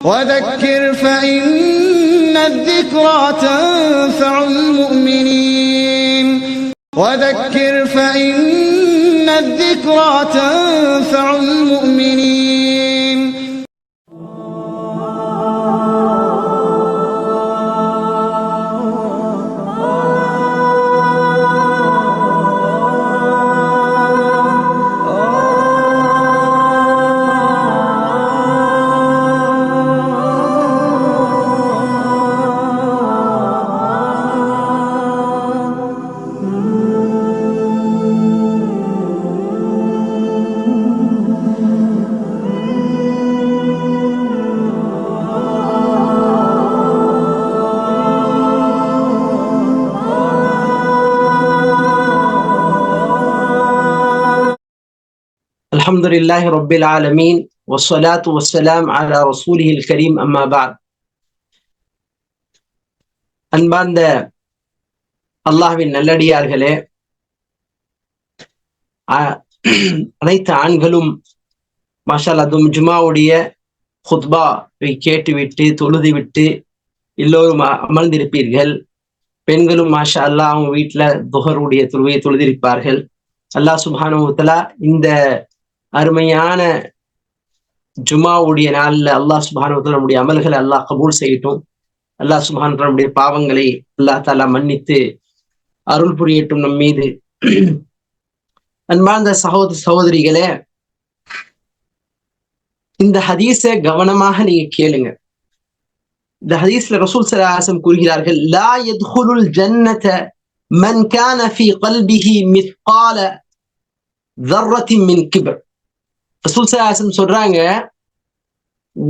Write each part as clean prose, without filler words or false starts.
وذكر فإن الذكرى تنفع المؤمنين وذكر فإن الذكرى تنفع المؤمنين. الحمد لله رب العالمين والصلاة والسلام على رسوله الكريم أما بعد. அன்பார்ந்த அல்லாஹ்வின் நல்லடியார்களே, அனைத்து ஆண்களும் மாஷா அல்லாஹ் ஜுமாவுடைய குத்பாவை கேட்டுவிட்டு தொழுதுவிட்டு எல்லோரும் அமர்ந்திருப்பீர்கள். பெண்களும் மாஷா அல்லாஹ் அவங்க வீட்டுல துஹருடைய தொழுவையை தொழுதிருப்பார்கள். அல்லாஹ் சுப்ஹானஹு வ தஆலா இந்த அருமையான ஜுமாவுடைய நாள்ல அல்லாஹ் சுப்ஹானஹு வ தஆலா நம்முடைய அமல்களை அல்லாஹ் கபூல் செய்யட்டும். அல்லாஹ் சுப்ஹானஹு வ தஆலா நம்முடைய பாவங்களை அல்லாஹ் தஆலா மன்னித்து அருள் புரியட்டும் நம் மீது. அன்பார்ந்த சகோதரிகளே, இந்த ஹதீஸை கவனமாக நீங்க கேளுங்க. இந்த ஹதீஸ்ல ரசூல் ஸல்லல்லாஹு அலைஹி வஸல்லம் கூறுகிறார்கள், லா யத்குலுல் ஜன்னத மன் கான ஃபீ கல்பிஹி மிஸ்கால தர்ரத்தின் மின் கிபர். ரசூல் ஸல்லல்லாஹு அலைஹி வஸல்லம் சொல்றாங்க,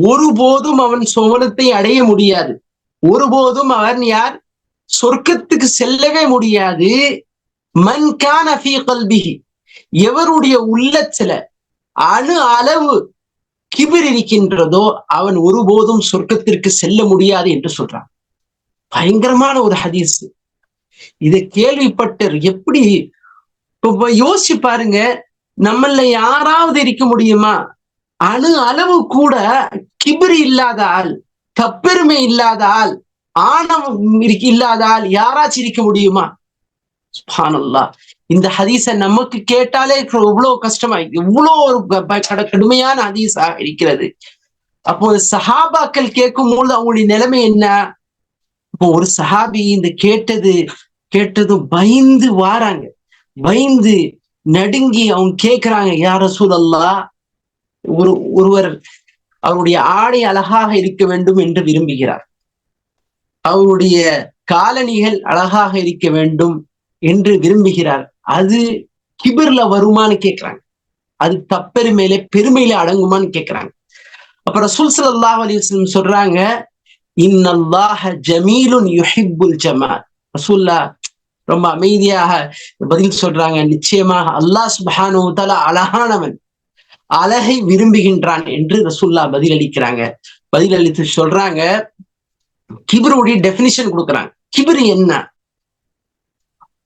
ஒருபோதும் அவன் சுவனத்தை அடைய முடியாது, ஒருபோதும் அவன் சொர்க்கத்துக்கு செல்லவே முடியாது. மன் கான ஃபீ கல்பிஹி, எவருடைய உள்ளத்துல அணு அளவு கிபிர் இருக்கின்றதோ அவன் ஒருபோதும் சொர்க்கத்திற்கு செல்ல முடியாது என்று சொல்றான். பயங்கரமான ஒரு ஹதீஸ். இதை கேள்விப்பட்டு எப்படி யோசிச்சு பாருங்க, நம்மள யாராவது இருக்க முடியுமா? அணு அளவு கூட கிபிர் இல்லாத ஆள், தப்பெருமை இல்லாத ஆள், ஆணவம் இல்லாத ஆள் யாராச்சும் இருக்க முடியுமா? சுப்ஹானல்லாஹ். இந்த ஹதீஸ நமக்கு கேட்டாலே எவ்வளவு கஷ்டமா, எவ்வளோ ஒரு கடுமையான ஹதீஸாக இருக்கிறது. அப்போ சஹாபாக்கள் கேட்கும் போது அவங்களுடைய நிலைமை என்ன? இப்போ ஒரு சஹாபி இந்த கேட்டதும் பயந்து வாராங்க, பயந்து நடுங்கி அவங்க கேட்கிறாங்க, யா ரசூலல்லாஹ், ஒருவர் அவருடைய ஆடை அழகாக இருக்க வேண்டும் என்று விரும்புகிறார், அவருடைய காலணிகள் அழகாக இருக்க வேண்டும் என்று விரும்புகிறார், அது கிபிர்ல வருமானு கேட்கிறாங்க, அது தப்பெருமையில பெருமையில அடங்குமான்னு கேட்கிறாங்க. அப்ப ரசூல் ஸல்லல்லாஹு அலைஹி வஸல்லம் சொல்றாங்க, இன்னல்லாஹ ஜமீலுன் யுஹிப்புல் ஜமால். ரசூலுல்லாஹ் ரொம்ப அமைதியாக பதில் சொல்றாங்க, நிச்சயமாக அல்லாஹ் சுப்ஹானஹு வ தஆலா அழகானவன், அழகை விரும்புகின்றான் என்று ரசூலுல்லாஹ் பதிலளிக்கிறாங்க. பதிலளித்து சொல்றாங்க, கிப்ருடைய டெஃபினிஷன் கொடுக்குறாங்க. கிப்ரு என்ன?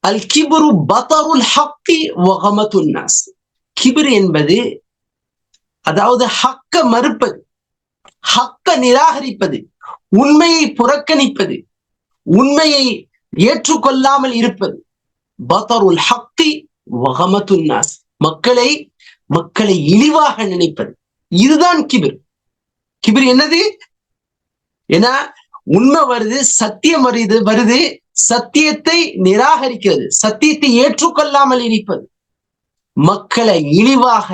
அல் கிப்ரு பதருல் ஹக்கி வ கமதுன் நாஸ். கிப்ரு என்பது அதாவது ஹக்க மறுப்பது, ஹக்க நிராகரிப்பது, உண்மையை புறக்கணிப்பது, உண்மையை ஏற்றுக்கொள்ளாமல் இருப்பது. பதருல் ஹக்கி வ கமதுன் நாஸ், மக்களை இழிவாக நினைப்பது, இதுதான் கிபிர். கிபிர் என்னது? ஏன்னா உண்மை வருது, சத்தியம் வருது, சத்தியத்தை நிராகரிக்கிறது, சத்தியத்தை ஏற்றுக்கொள்ளாமல் இருப்பது, மக்களை இழிவாக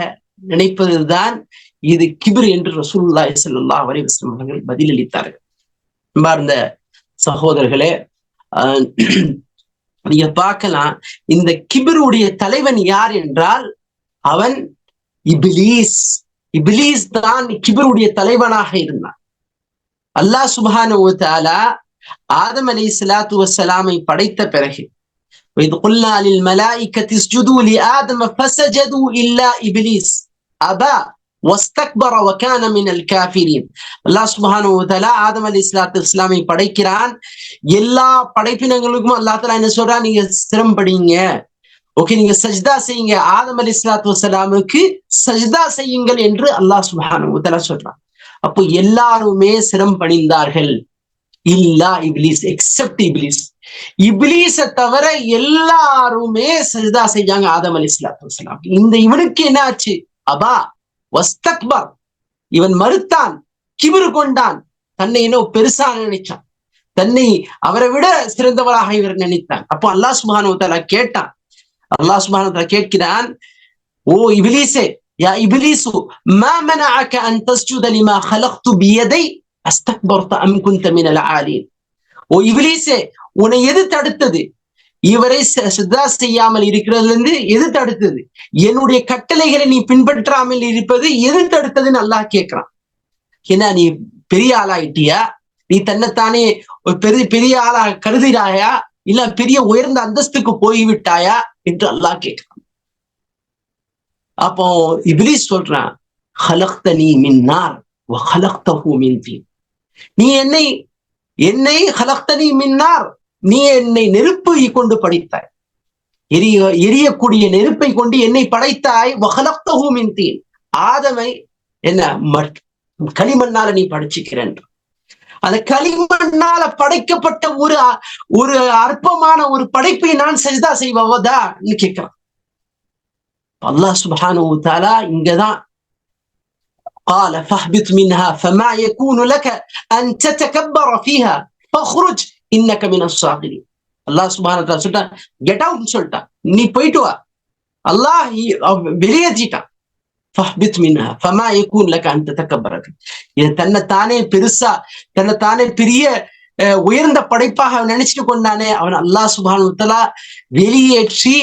நினைப்பதுதான் இது கிபிர் என்று ரசூலுல்லாஹி ஸல்லல்லாஹு அலைஹி வஸல்லம் அவர்கள் பதிலளித்தார்கள். அன்பார்ந்த சகோதரர்களே, நீங்க பார்க்கலாம், இந்த கிபிருடைய தலைவன் யார் என்றால் அவன் இப்லீஸ். இப்லீஸ் தான் கிபிருடைய தலைவனாக இருந்தான். அல்லாஹ் சுப்ஹானஹு வ தஆலா ஆதம் அலைஹிஸ்ஸலாத்து வஸ்ஸலாமை படைத்த பிறகு, وَإِذْ قُلْنَا لِلْمَلَائِكَةِ اسْجُدُوا لِآدَمَ فَسَجَدُوا إِلَّا إِبْلِيسَ أَبَى وَاسْتَكْبَرَ وَكَانَ مِنَ الْكَافِرِينَ. அல்லாஹ் சுப்ஹானஹு வ தஆலா ஆதம் அலைஹிஸ்ஸலாத்து வஸ்ஸலாமை படைக்கிறான். எல்லா படைப்பினங்களுக்கும் அல்லாஹ் தஆலா என்ன சொல்றான்? நீங்க சிரமப்படீங்க, ஓகே, நீங்க சஜ்தா செய்யுங்க, ஆதம் அலைஹிஸ்ஸலாத்து வஸ்ஸலாமுக்கு சஜ்தா செய்யுங்கள் என்று அல்லாஹ் சுப்ஹானஹு வ தஆலா சொல்றான். அப்போ எல்லாருமே சிரம் பணிந்தார்கள். இல்லா இப்லீஸ், எக்ஸப்ட் இப்லீஸ். இப்லீஸை தவிர எல்லாருமே சஜ்தா செஞ்சாங்க ஆதம் அலைஹிஸ்ஸலாத்து வஸ்ஸலாம். இவனுக்கு என்ன ஆச்சு? அபா வஸ்தக்பர், இவன் மறுத்தான், கிபிரு கொண்டான், தன்னை என்ன பெருசா நினைச்சான், தன்னை அவரை விட சிறந்தவராக இவர் நினைத்தான். அப்போ அல்லாஹ் சுப்ஹானஹு வ தஆலா கேட்டான். அல்லாஹ் சுப்ஹானஹு வ தஆலா கேட்கிறான், ஓ இப்லீஸே, யா இப்லீசு மா மனஅக அன் தஸ்ஜுத லிமா خلقت بيدي அஸ்தக்பர்த அம் குன்த மினல் ஆலீன். ஓ இப்லீஸே, உன்னை எது தடுத்தது? இவரை சித்தா செய்யாமல் இருக்கிறதுல இருந்து எது தடுத்தது? என்னுடைய கட்டளைகளை நீ பின்பற்றாமல் இருப்பது எது தடுத்ததுன்னு அல்லாஹ் கேட்கிறான். ஏன்னா நீ பெரிய ஆளாயிட்டியா? நீ தன்னைத்தானே ஒரு பெரிய ஆளா கருதுகிறாயா? இல்ல பெரிய உயர்ந்த அந்தஸ்துக்கு போய்விட்டாயா என்று அல்லாஹ் கேட்கிறான். அப்போ இப்லீஸ் சொல்றான், خلقتني من نار وخلقته من طين. நீ என்னை خلقتني من نار, நீ என்னை நெருப்பை கொண்டு படைத்தாய், எரியக்கூடிய நெருப்பை கொண்டு என்னை படைத்தாய். وخلقته من طين, ஆதமை என்ன களிமண்ணால நீ படைச்சுக்கிறேன். அந்த களிமண்ணால படைக்கப்பட்ட ஒரு அற்பமான ஒரு படைப்பை நான் சஜ்தா செய்வதா கேட்கிறான். அல்லாஹ் சுப்ஹானஹு வ தஆலா இங்கதான் قال فاهبط منها فما يكون لك ان تتكبر فيها فاخرج انك من الصاغرين. அல்லாஹ் சுப்ஹானஹு வ தஆலா சொல்றான், கெட் அவுட்னு சொல்லிட்டான், நீ போயிட்டு வா. அல்லாஹ் வெளியேற்றிட்டான். فاهبط منها فما يكون لك ان تتكبر فيها. இது தன்னைத்தானே பெருசா, தன்னைத்தானே பெரிய உயர்ந்த படைப்பாக நினைச்சிட்டு கொண்டானே, அவன் அல்லாஹ் சுப்ஹானஹு வ தஆலா வெளியேற்றி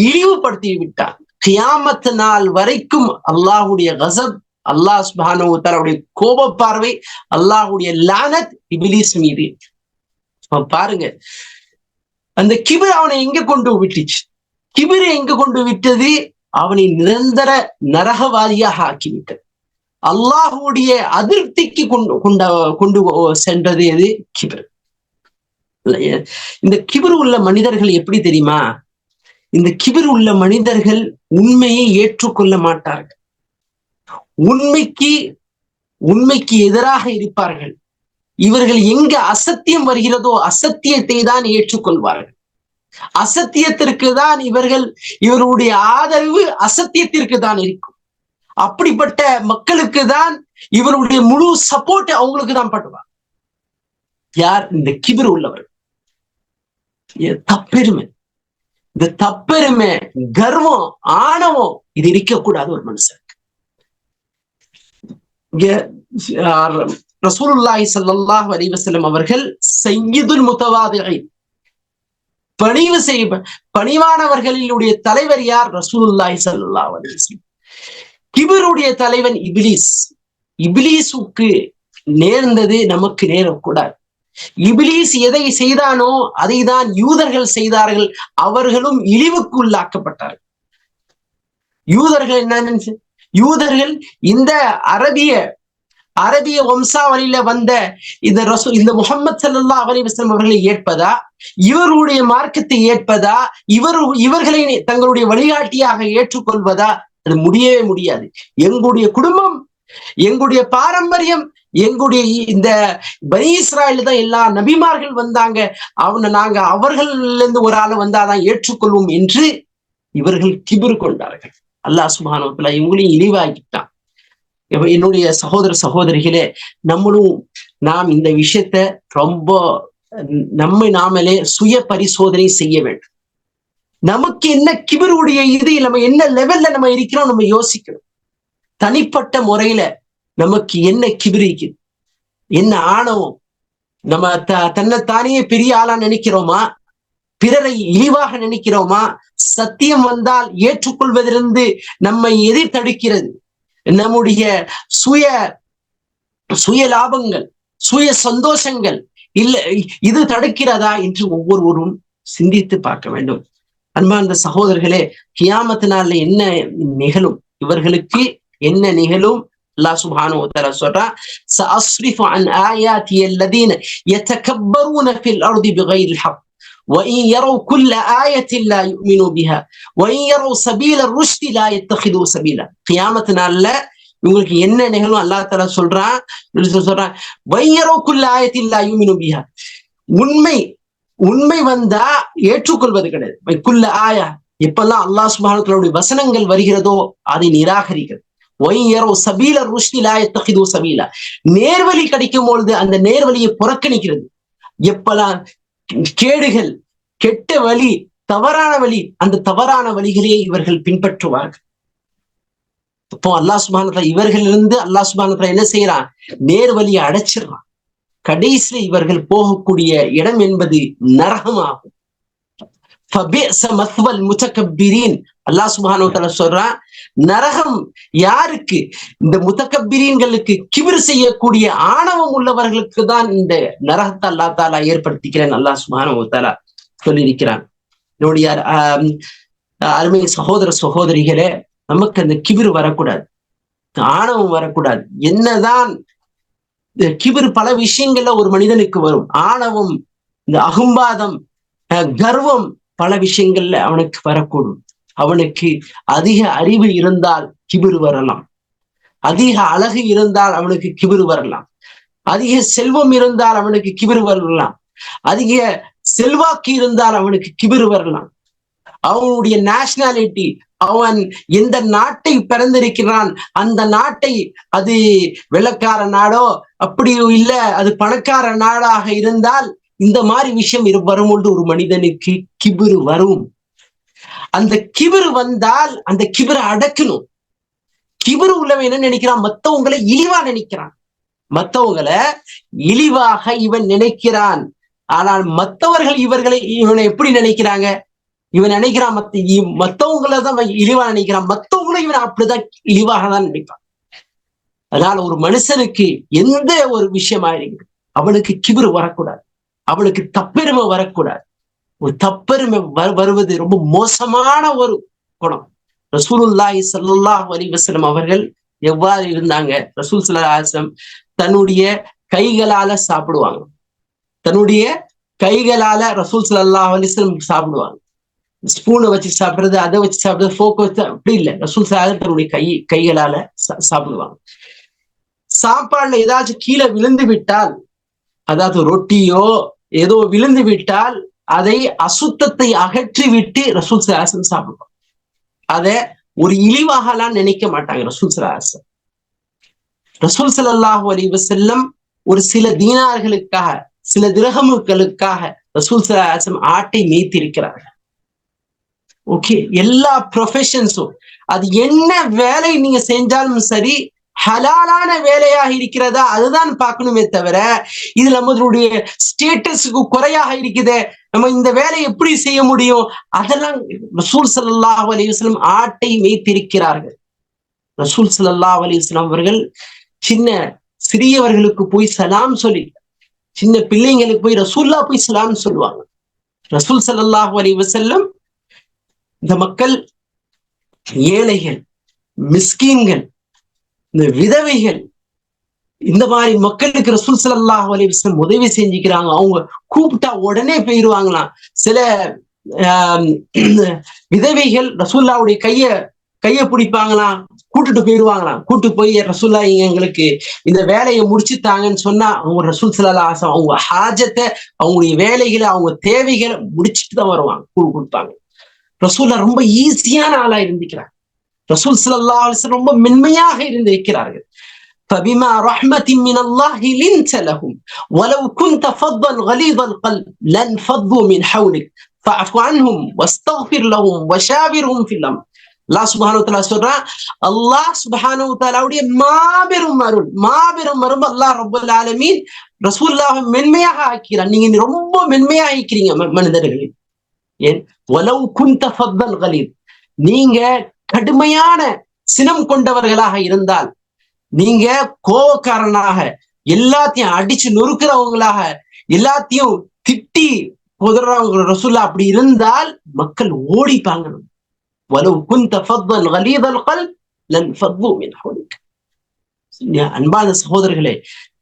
இழிவுபடுத்தி விட்டான். கியாமத் நாள் வரைக்கும் அல்லாஹ்வுடைய கஸப், அல்லாஹ் சுப்ஹானஹு வ தஆலாவுடைய கோப பார்வை, அல்லாஹ்வுடைய லானத் இப்லீஸ் மீது. பாருங்க, அந்த கிபிர் அவனை எங்க கொண்டு விட்டுச்சு? கிபிர் எங்க கொண்டு விட்டது? அவனை நிரந்தர நரகவாதியாக ஆக்கிவிட்டது. அல்லாஹ்வுடைய அதிருப்திக்கு கொண்டு சென்றது எது? கிபிர். இந்த கிபிர் உள்ள மனிதர்கள் எப்படி தெரியுமா? இந்த கிபிர் உள்ள மனிதர்கள் உண்மையை ஏற்றுக்கொள்ள மாட்டார்கள், உண்மைக்கு எதிராக இருப்பார்கள். இவர்கள் எங்க அசத்தியம் வருகிறதோ அசத்தியத்தை தான் ஏற்றுக்கொள்வார்கள். அசத்தியத்திற்கு தான் இவருடைய ஆதரவு அசத்தியத்திற்கு தான் இருக்கும். அப்படிப்பட்ட மக்களுக்கு தான் இவருடைய முழு சப்போர்ட் அவங்களுக்கு தான் பண்ணுவார். யார்? இந்த கிபிர் உள்ளவர். தப்பெருமை, இந்த தப்பெருமை, கர்வம், ஆணவம் இது இருக்கக்கூடாது ஒரு மனுஷனுக்கு. ரசூலுல்லாஹி ஸல்லல்லாஹு அலைஹி வஸல்லம் அவர்கள் சய்யிதுல் முத்தவாதிஈன், பணிவானவர்களினுடைய தலைவர் யார்? ரசூலுல்லாஹி ஸல்லல்லாஹு அலைஹி வஸல்லம். கிபிருடைய தலைவன் இப்லீஸ். இப்லீஸுக்கு நேர்ந்தது நமக்கு நேரக்கூடாது. இப்லீஸ் எதை செய்தானோ அதை தான் யூதர்கள் செய்தார்கள். அவர்களும் இழிவுக்கு உள்ளாக்கப்பட்டார்கள். யூதர்கள் என்ன? யூதர்கள் இந்த அரபிய வம்சாவளியில வந்த இந்த முஹம்மது ஸல்லல்லாஹு அலைஹி வஸல்லம் அவர்களை ஏற்பதா, இவருடைய மார்க்கத்தை ஏற்பதா, இவர்களை தங்களுடைய வழிகாட்டியாக ஏற்றுக்கொள்வதா? அது முடியவே முடியாது. எங்களுடைய குடும்பம், எங்களுடைய பாரம்பரியம், எங்களுடைய இந்த பனி இஸ்ராயேல் தான் எல்லா நபிமார்கள் வந்தாங்க, நாங்க அவர்கள்ல இருந்து ஒரு ஆள் வந்தாதான் ஏற்றுக்கொள்வோம் என்று இவர்கள் கிபிர் கொண்டார்கள். அல்லாஹ் சுப்ஹானஹு வ தஆலா இவங்களையும் இழிவாக்கிட்டான். என்னுடைய சகோதர சகோதரிகளே, நாம் இந்த விஷயத்த ரொம்ப நாமளே சுய பரிசோதனை செய்ய வேண்டும். நமக்கு என்ன கிபிருடைய இது, நம்ம என்ன லெவல்ல நம்ம இருக்கிறோம் நம்ம யோசிக்கணும். தனிப்பட்ட முறையில நமக்கு என்ன கிபிரிக்கு, என்ன ஆணவம், நம்ம தன்னைத்தானே பெரிய ஆளா நினைக்கிறோமா? பிறரை இழிவாக நினைக்கிறோமா? சத்தியம் வந்தால் ஏற்றுக்கொள்வதிலிருந்து நம்மை எதை தடுக்கிறது? நம்முடைய சுய லாபங்கள், சுய சந்தோஷங்கள் இல்ல இது தடுக்கிறதா என்று ஒவ்வொருவரும் சிந்தித்து பார்க்க வேண்டும். அன்பார்ந்த சகோதரர்களே, கியாமத் நாள்ல என்ன நிகழும், இவர்களுக்கு என்ன நிகழும்? அல்லாஹ் சுப்ஹானஹு வ தஆலா சொல்றான், சஅஸ்ரிஃபு அன் ஆயாத்தி அல்லதீன யதகப்பரூன ஃபில் அர்தி பிகைரில் ஹக் وإن يروا كل آية لا يؤمنوا بها وإن يروا سبيل الرشد لا يتخذوا سبيلا. கியாமத் நாள்ல இவங்களுக்கு என்ன நிகழும் அல்லாஹ் தஆலா சொல்றான் வையரோக்குள்ள ஆயத்தில்லா யூமினு பிஹா. உண்மை வந்தா ஏற்றுக்கொள்வது கிடையாது. குல்ல ஆயா, எப்பெல்லாம் அல்லாஹ் சுப்ஹானஹு வ தஆலாவுடைய வசனங்கள் வருகிறதோ அதை நிராகரிக்கிறது. வையரோ சபீல ருஷ்தி லா யத்தகிது சபீலா, நேர்வழி கிடைக்கும் பொழுது அந்த நேர்வழியை புறக்கணிக்கிறது. எப்பெல்லாம் கேடுகள், கெட்ட வழி, தவறான வழி, அந்த தவறான வழிகளே இவர்கள் பின்பற்றுவார்கள். இப்போ அல்லாஹ் சுப்ஹானஹு வ தஆலா இவர்களிலிருந்து அல்லாஹ் சுப்ஹானஹு வ தஆலா என்ன செய்யறான்? நேர்வழியை அடைச்சிடறான். கடைசியில இவர்கள் போகக்கூடிய இடம் என்பது நரகமாகும். அல்லாஹ் சுப்ஹானஹு வ தஆலா சொல்றான், நரகம் யாருக்கு? இந்த முத்தகப்பீரீன்களுக்கு, கிபிர் செய்யக்கூடிய ஆணவம் உள்ளவர்களுக்கு தான் இந்த நரகத்தை அல்லாஹ் தஆலா ஏற்படுத்திக்கிறேன் அல்லாஹ் சுப்ஹானஹு வ தஆலா சொல்லியிருக்கிறான். என்னுடைய அருமை சகோதர சகோதரிகளே, நமக்கு அந்த கிபிர் வரக்கூடாது, ஆணவம் வரக்கூடாது. என்னதான் கிபிர் பல விஷயங்கள்ல ஒரு மனிதனுக்கு வரும். ஆணவம், இந்த அகம்பாதம், கர்வம் பல விஷயங்கள்ல அவனுக்கு வரக்கூடும். அவனுக்கு அதிக அறிவு இருந்தால் கிபிர் வரலாம், அதிக அழகு இருந்தால் அவனுக்கு கிபிர் வரலாம், அதிக செல்வம் இருந்தால் அவனுக்கு கிபிர் வரலாம், அதிக செல்வாக்கு இருந்தால் அவனுக்கு கிபிர் வரலாம். அவனுடைய நேஷனாலிட்டி, அவன் எந்த நாட்டை பிறந்திருக்கிறான், அந்த நாட்டை, அது வெள்ளக்கார நாடோ அப்படி இல்ல அது பணக்கார நாடாக இருந்தால் இந்த மாதிரி விஷயம் வரும்பொழுது ஒரு மனிதனுக்கு கிபிர் வரும். அந்த கிபிர் வந்தால் அந்த கிபிரை அடக்கணும். கிபிர் உள்ளவன் என்ன நினைக்கிறான்? மத்தவங்களை இழிவா நினைக்கிறான், மத்தவங்களை இழிவாக இவன் நினைக்கிறான். ஆனால் மற்றவர்கள் இவனை எப்படி நினைக்கிறாங்க? இவன் நினைக்கிறான் மத்தவங்களதான் இழிவா நினைக்கிறான், மத்தவங்களும் இவன் அப்படிதான் இழிவாக தான் நினைப்பான். அதனால ஒரு மனுஷனுக்கு எந்த ஒரு விஷயமா இருக்கு, அவனுக்கு கிபிர் வரக்கூடாது, அவனுக்கு தப்பெருமை வரக்கூடாது. ஒரு தப்பெருமை வருவது ரொம்ப மோசமான ஒரு குணம். ரசூலுல்லாஹி ஸல்லல்லாஹு அலைஹி வஸல்லம் அவர்கள் எவ்வாறு இருந்தாங்க? ரசூல் ஸல்லல்லாஹு அலைஹி வஸல்லம் தன்னுடைய கைகளால சாப்பிடுவாங்க, தன்னுடைய கைகளால ரசூல் ஸல்லல்லாஹு அலைஹி வஸல்லம் சாப்பிடுவாங்க. ஸ்பூனை வச்சு சாப்பிடுறது, அதை வச்சு சாப்பிடுறது, ஃபோக் வச்சு அப்படி இல்லை. ரசூல் ஸல்லல்லாஹு தன்னுடைய கைகளால சாப்பிடுவாங்க. சாப்பாடுல ஏதாச்சும் கீழே விழுந்து விட்டால், அதாவது ரொட்டியோ ஏதோ விழுந்து விட்டால் அதை அசுத்தத்தை அகற்றி விட்டு ரசூல் ஸல்லல்லாஹு அலைஹி வஸல்லம் சாப்பிடுவாங்க. அதை ஒரு இழிவாகலாம் நினைக்க மாட்டாங்க ரசூல் ஸல்லல்லாஹு அலைஹி வஸல்லம். ரசூல் ஸல்லல்லாஹு அலைஹி வஸல்லம் ஒரு சில தீனார்களுக்காக, சில திரஹமுகளுக்காக ரசூல் ஸல்லல்லாஹு அலைஹி வஸல்லம் ஆட்டை மேய்த்திருக்கிறார்கள். ஓகே, எல்லா ப்ரொஃபஷன்ஸும், அது என்ன வேலை நீங்க செஞ்சாலும் சரி, ஹலாலான வேலையாக இருக்கிறதா அதுதான் பார்க்கணுமே தவிர, இது நம்மளுடைய ஸ்டேட்டஸுக்கு குறையாக இருக்குது, நம்ம இந்த வேலையை எப்படி செய்ய முடியும், அதெல்லாம் ரசூல் ஸல்லல்லாஹு அலைஹி வஸல்லம் ஆட்டை மேய்த்திருக்கிறார்கள். ரசூல் ஸல்லல்லாஹு அலைஹி வஸல்லம் அவர்கள் சிறியவர்களுக்கு போய் சலாம் சொல்லி, சின்ன பிள்ளைங்களுக்கு போய் ரசூல்லா போய் சலாம் சொல்லுவாங்க. ரசூல் ஸல்லல்லாஹு அலைஹி வஸல்லம் இந்த மக்கள், ஏழைகள், மிஸ்கீன்கள், இந்த விதவைகள், இந்த மாதிரி மக்களுக்கு ரசூல் ஸல்லல்லாஹு அலைஹி வஸல்லம் உதவி செஞ்சுக்கிறாங்க. அவங்க கூப்பிட்டா உடனே போயிடுவாங்களாம். சில விதவைகள் ரசூல்லாவுடைய கைய பிடிப்பாங்களாம், கூட்டுட்டு போயிடுவாங்களாம். கூட்டு போய் ரசூல்லா எங்களுக்கு இந்த வேலையை முடிச்சுட்டாங்கன்னு சொன்னா அவங்க ரசூல் ஸல்லல்லாஹு அலைஹி வஸல்லம் அவங்க ஹாஜத்தை, அவங்களுடைய வேலைகளை, அவங்க தேவைகளை முடிச்சுட்டு தான் வருவாங்க, கொடுப்பாங்க. ரசூல்லா ரொம்ப ஈஸியான ஆளா இருந்திருக்கிறார். ரசூல் ஸல்லல்லாஹு அலைஹி வஸல்லம் ரொம்ப மென்மையாக இருந்திருக்கிறார்கள். فبما رحمة من الله لنت لهم ولو كنت فظا غليظ القلب لانفضوا من حولك فاعف عنهم واستغفر لهم وشاورهم في الامر. அல்லாஹ் சுப்ஹானஹு வ தஆலா சொல்றான், அல்லாஹ் சுப்ஹானஹு வ தஆலாவுடைய மாபெரும் அருள் அல்லாஹ் ரப்பல் ஆலமீன் ரசூலுல்லாஹ் மென்மையாக ஆக்கிறான். நீங்க ரொம்ப மென்மையாக ஆக்கிறீங்க மனிதர்களே. ஏன்? வலவ் குன்த ஃபத்தன் கலீத், நீங்க கடுமையான சினம் கொண்டவர்களாக இருந்தால், நீங்க கோபக்காரனாக, எல்லாத்தையும் அடிச்சு நொறுக்கிறவங்களாக, எல்லாத்தையும் திட்டி புதறவங்க ரசூலுல்லாஹ் அப்படி இருந்தால் மக்கள் ஓடிப்பாங்க. வலவ் குன்த ஃபத்தன் கலீதல் கல்ப் லன்ஃபது மின் ஹவுலிக். அன்பான சகோதரர்களே,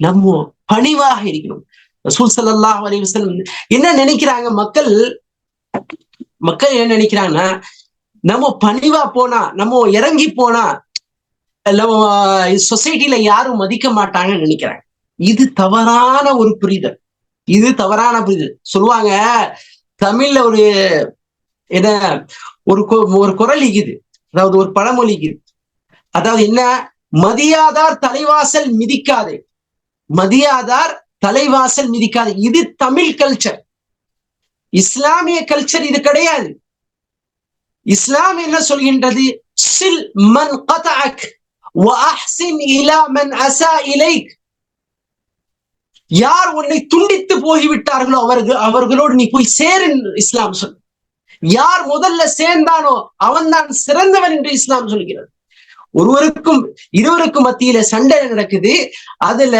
நம்ம பணிவாக இருக்கணும். ரசூல் ஸல்லல்லாஹு அலைஹி வஸல்லம் என்ன நினைக்கிறாங்க? மக்கள் என்ன நினைக்கிறாங்கன்னா, நம்ம பணிவா போனா, நம்ம இறங்கி போனா, சொசைட்டில யாரும் மதிக்க மாட்டாங்கன்னு நினைக்கிறாங்க. இது தவறான ஒரு புரிதல். இது தவறான புரிதல். சொல்லுவாங்க தமிழ்ல ஒரு என்ன ஒரு குறள் இருக்குது, அதாவது ஒரு பழமொழி இருக்குது. அதாவது என்ன, மதியாதார் தலைவாசல் மிதிக்காது, மதியாதார் தலைவாசல் மிதிக்காது. இது தமிழ் கல்ச்சர். இஸ்லாமிய கல்ச்சர் இது கிடையாது. இஸ்லாம் என்ன சொல்கின்றது, சில் மன் கதஅக் வ அஹ்சின் இலா மன் அஸா இலைக். யார் உன்னை துண்டித்து போய்விட்டார்களோ அவர்களோடு நீ போய் சேரு இஸ்லாம் சொல். யார் முதல்ல சேர்ந்தானோ அவன் தான் சிறந்தவன் என்று இஸ்லாம் சொல்கிறது. ஒருவருக்கும் இருவருக்கும் மத்தியில சண்டை நடக்குது. அதுல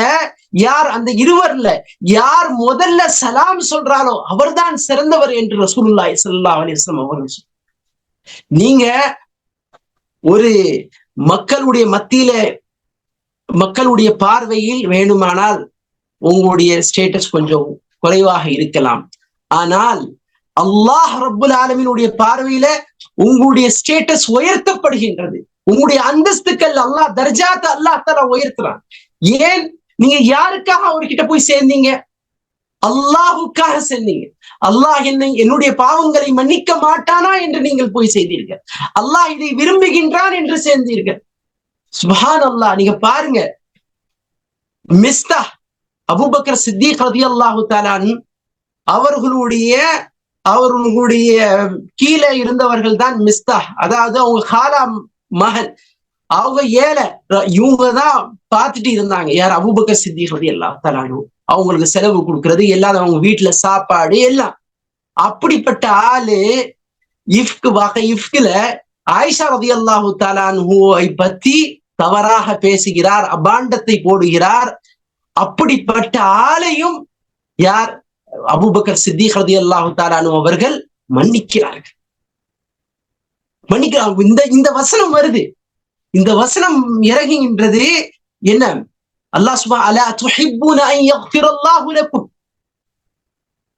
யார் அந்த இருவர்ல யார் முதல்ல சலாம் சொல்றாரோ அவர்தான் சிறந்தவர் என்று ரசூலுல்லாஹி ஸல்லல்லாஹு அலைஹி வஸல்லம் அவர்கள் சொல்றாங்க. நீங்க ஒரு மக்களுடைய மத்தியில மக்களுடைய பார்வையில் வேணுமானால் உங்களுடைய ஸ்டேட்டஸ் கொஞ்சம் குறைவாக இருக்கலாம். ஆனால் அல்லாஹ் ரப்புல் ஆலமீனுடைய பார்வையில உங்களுடைய ஸ்டேட்டஸ் உயர்த்தப்படுகின்றது. உங்களுடைய அந்தஸ்துக்கள் அல்லாஹ் தர்ஜாத்தை அல்லாஹ் தஆலா உயர்த்துறான். ஏன்? நீங்க யாருக்காக அவர்கிட்ட போய் சேர்ந்தீங்க? அல்லாஹுக்காக சேர்ந்தீங்க. அல்லாஹ் என்னுடைய பாவங்களை மன்னிக்க மாட்டானா என்று நீங்கள் போய் செய்தீர்கள். அல்லாஹ் இதை விரும்புகின்றான் என்று சேர்ந்தீர்கள். சுப்ஹானல்லாஹ். நீங்க பாருங்க, மிஸ்தாஹ் அபூபக்கர் சித்திக் ரலியல்லாஹு தஆலா அவர்களுடைய கீழே இருந்தவர்கள் தான் மிஸ்தாஹ். அதாவது அவங்க காலா மகன், அவங்க ஏழை, இவங்கதான் பார்த்துட்டு இருந்தாங்க. யார்? அபூபக்கர் சித்திக் ரலியல்லாஹு தஆலா. அவங்களுக்கு செலவு கொடுக்கறது, எல்லாரும் அவங்க வீட்டுல சாப்பாடு எல்லாம். அப்படிப்பட்ட ஆளு இஃப்குல ஆயிஷா ரலியல்லாஹு தஆலா அன்ஹுவை பத்தி தவறாக பேசுகிறார், அபாண்டத்தை போடுகிறார். அப்படிப்பட்ட ஆளையும் யார்? அபூபக்கர் சித்திக் ரலியல்லாஹு தஆலா அன்ஹு அவர்கள் மன்னிக்கிறார்கள். இந்த வசனம் வருது. இந்த வசனம் இறங்குகின்றது. என்ன? அல்லாஹ் சுப்ஹானஹு அலா துஹிப்புன அன் யக்ஃபிரல்லாஹு லக்கும்.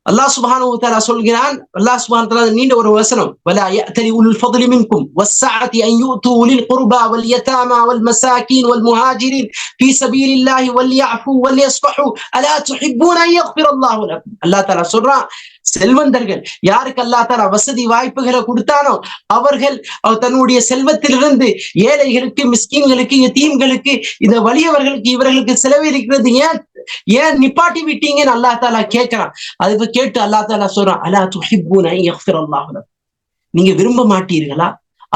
அல்லாஹ் சுப்ஹானஹு வ தஆலா சொல்கிறான். அல்லாஹ் சுப்ஹானஹு வ தஆலா நீண்ட ஒரு வசனம், வலா யஅதலி உல் ஃபضل மின்கும் வஸ்ஸஅதி அன் யூது லில் குர்பா வல் யதாமா வல் மசாகின் வல் முஹாஜிரின் ஃபீ சபீலில்லாஹி வல் யஅஃபு வல் யஸ்ஃபஹு அலா துஹிப்புன அன் யக்ஃபிரல்லாஹு லக்கும். அல்லாஹ் தஆலா சொல்றான், செல்வந்தர்கள் யாருக்கு அல்லாஹ் தஆலா வசதி வாய்ப்புகளை கொடுத்தானோ அவர்கள் தன்னுடைய செல்வத்திலிருந்து ஏழைகளுக்கு, மிஸ்கீன்களுக்கு, யதீம்களுக்கு, இந்த வலியவர்களுக்கு, இவர்களுக்கு செலவழிக்கிறது ஏன் நிப்பாட்டி விட்டீங்கன்னு அல்லாஹ் தஆலா கேட்கிறான். அதுக்கு கேட்டு அல்லாஹ் தஆலா சொல்றான், அலா துஹிப்புன அன் யக்ஃபிரல்லாஹு லக்கும். நீங்க விரும்ப மாட்டீர்களா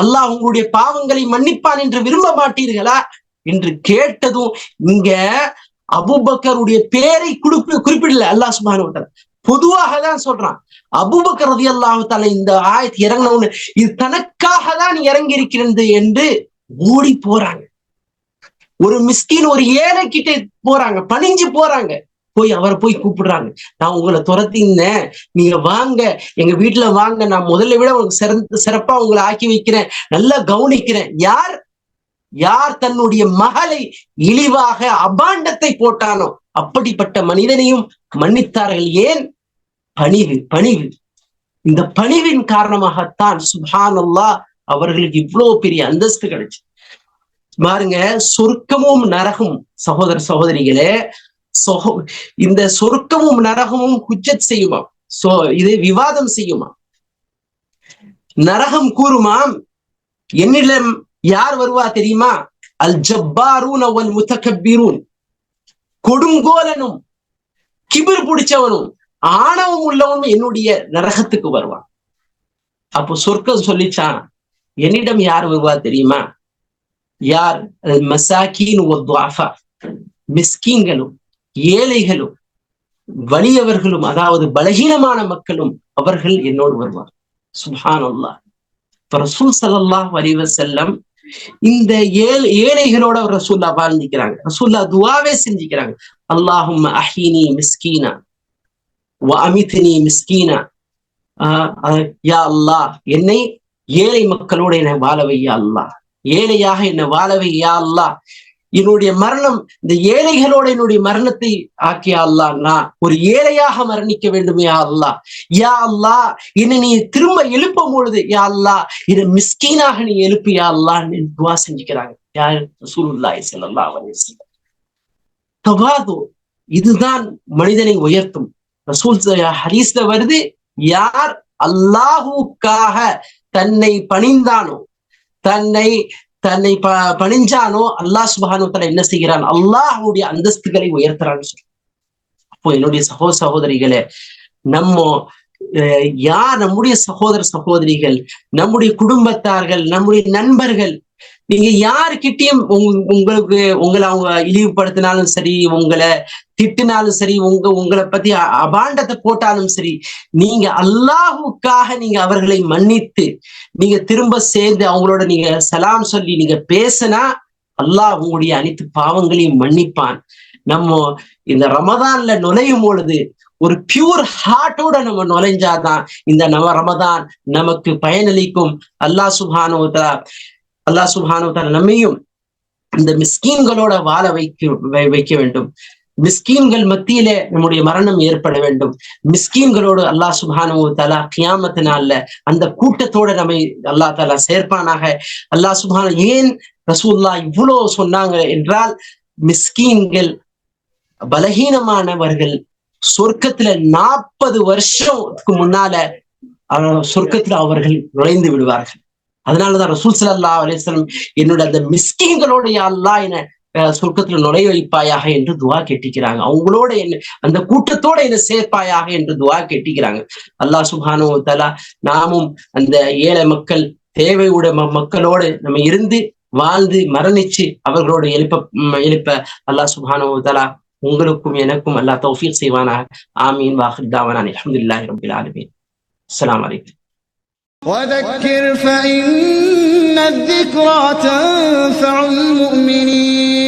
அல்லாஹ் உங்களுடைய பாவங்களை மன்னிப்பான் என்று விரும்ப மாட்டீர்களா என்று கேட்டதும் இங்க அபூபக்கருடைய பேரை குறிப்பிடல அல்லாஹ் சுப்ஹானஹு வ தஆலா, பொதுவாக தான் சொல்றான். அபூபக்கர் ரலியல்லாஹு தஆலா இந்த ஆயத் இறங்கினவனு இது தனக்காக தான் இறங்கி இருக்கிறது என்று ஓடி போறாங்க. ஒரு மிஸ்கின், ஒரு ஏழை கிட்ட போறாங்க, பணிஞ்சு போறாங்க. அவரை போய் கூப்பிடுறாங்க, நான் உங்களை துரத்தினேன், நீங்க வாங்க, எங்க வீட்டுல வாங்க, நான் முதல்ல விட உங்களுக்கு சிறப்பா உங்களை ஆக்கி வைக்கிறேன், நல்லா கவனிக்கிறேன். யார் தன்னுடைய மகளை இழிவாக அபாண்டத்தை போட்டானோ அப்படிப்பட்ட மனிதனையும் மன்னித்தார்கள். ஏன்? பணிவு. இந்த பணிவின் காரணமாகத்தான் சுப்ஹானல்லாஹ் அவர்களுக்கு இவ்வளவு பெரிய அந்தஸ்து கிடைச்சு. பாருங்க, சொர்க்கமும் நரகமும், சகோதர சகோதரிகளே, இந்த சொர்க்கமும் நரகமும் ஹுஜ்ஜத் செய்யுமா? இது விவாதம் செய்யுமா? நரகம் கூறுமாம், என்னிடம் யார் வருவா தெரியுமா? அல் ஜப்பாரூன வல் முத்தகப்பீரூன். கொடுங்கோலனும் கிபிர் பிடிச்சவனும் ஆணவம் உள்ளவனும் என்னுடைய நரகத்துக்கு வருவான். அப்போ சொர்க்கம் சொல்லிச்சான், என்னிடம் யார் வருவா தெரியுமா? யார்? மசாகீன் வல் துஆஃபா. மிஸ்கீன்களும், ஏழைகளும், வலியவர்களும், அதாவது பலகீனமான மக்களும் அவர்கள் என்னோடு வருவார். சுப்ஹானல்லாஹ். ரசூல் ஸல்லல்லாஹு அலைஹி வஸல்லம் இந்த ஏழைகளோட ரசூல்லா வாழ்ந்துக்கிறாங்க. ரசூல்லா துஆவே செஞ்சுக்கிறாங்க, அல்லாஹும்ம அஹ்யினி மிஸ்கீனா வ அமித்னி மிஸ்கீனா. யா அல்லாஹ், என்னை ஏழை மக்களோட என்னை வாழவை யா அல்லாஹ், ஏழையாக என்னை வாழவை யா அல்லாஹ். என்னுடைய மரணம் இந்த ஏழைகளோட என்னுடைய மரணத்தை ஆக்கியா அல்லாஹ், நான் ஒரு ஏழையாக மரணிக்க வேண்டும் யா அல்லாஹ். யா அல்லாஹ், என்னை நீ திரும்ப எழுப்பும் பொழுது யா அல்லாஹ் என்னை மிஸ்கீனாக நீ எழுப்பு யா அல்லாஹ் துஆ செஞ்சுக்கிறாங்க. யார்? ரசூலுல்லாஹி ஸல்லல்லாஹு அலைஹி வஸல்லம். தவாது, இதுதான் மனிதனை உயர்த்தும். ரசூல் ஹதீஸ்ல வருது, யார் அல்லாஹுக்காக தன்னை பணிந்தானோ, தன்னை பணிஞ்சானோ, அல்லாஹ் சுப்ஹானஹு வ தஆலா என்ன செய்கிறான்? அல்லாஹ்வுடைய அந்தஸ்துகளை உயர்த்துறான்னு சொல்லி. அப்போ என்னுடைய சகோதரிகளே, நம்ம யார் நம்முடைய சகோதர சகோதரிகள், நம்முடைய குடும்பத்தார்கள், நம்முடைய நண்பர்கள், நீங்க யாருக்கிட்டையும் உங்களை அவங்க இழிவுபடுத்தினாலும் சரி, உங்களை திட்டினாலும் சரி, உங்களை பத்தி அபாண்டத்தை போட்டாலும் சரி, நீங்க அல்லாஹுக்காக நீங்க அவர்களை மன்னித்து நீங்க திரும்ப சேர்ந்து அவங்களோட நீங்க சலாம் சொல்லி நீங்க பேசினா அல்லாஹ் உங்களுடைய அனைத்து பாவங்களையும் மன்னிப்பான். நம்ம இந்த ரமதான்ல நுழையும் பொழுது ஒரு பியூர் ஹார்ட்டோட நம்ம நுழைஞ்சாதான் இந்த ரமதான் நமக்கு பயனளிக்கும். அல்லாஹ் சுப்ஹானஹு வ தஆலா நம்மையும் இந்த மிஸ்கீன்களோட வாழ வைக்க வேண்டும். மிஸ்கீன்கள் மத்தியிலே நம்முடைய மரணம் ஏற்பட வேண்டும். மிஸ்கீன்களோடு அல்லாஹ் சுப்ஹானஹு வ தஆலா கியாமத் நாள்ல அந்த கூட்டத்தோட நம்மை அல்லாஹ் தஆலா சேர்ப்பானாக. அல்லாஹ் சுப்ஹானஹு, ஏன் ரசூலுல்லாஹ் இவ்வளவு சொன்னாங்க என்றால், மிஸ்கீன்கள், பலகீனமானவர்கள் சொர்க்கத்துல 40 வருஷத்துக்கு முன்னால சொர்க்கத்துல அவர்கள் நுழைந்து விடுவார்கள். அதனாலதான் ரசூல் ஸல்லல்லாஹு அலைஹி வஸல்லம் என்னோட அந்த மிஸ்கீன்களோட யா அல்லாஹ் என்ன சொர்க்கத்துல நுழைய வைப்பாயாக என்று துஆ கேட்டிக்கிறாங்க. அவங்களோட என்ன, அந்த கூட்டத்தோட என்ன சேர்ப்பாயாக என்று துஆ கேட்டிக்கிறாங்க. அல்லாஹ் சுப்ஹானஹு வ தஆலா நாமும் அந்த ஏழை மக்கள், தேவையுடைய மக்களோடு நம்ம இருந்து வாழ்ந்து மரணிச்சு அவர்களோடு எழுப்ப அல்லாஹ் சுப்ஹானஹு வ தஆலா உங்களுக்கும் எனக்கும் அல்லாஹ் தௌஃபீக் செய்வானாக. ஆமீன். வாஹிர் தாவானா அல்ஹம்துலில்லாஹி ரப்பில் ஆலமீன். அஸ்ஸலாமு அலைக்கும். وذكر فإن الذكرى تنفع المؤمنين.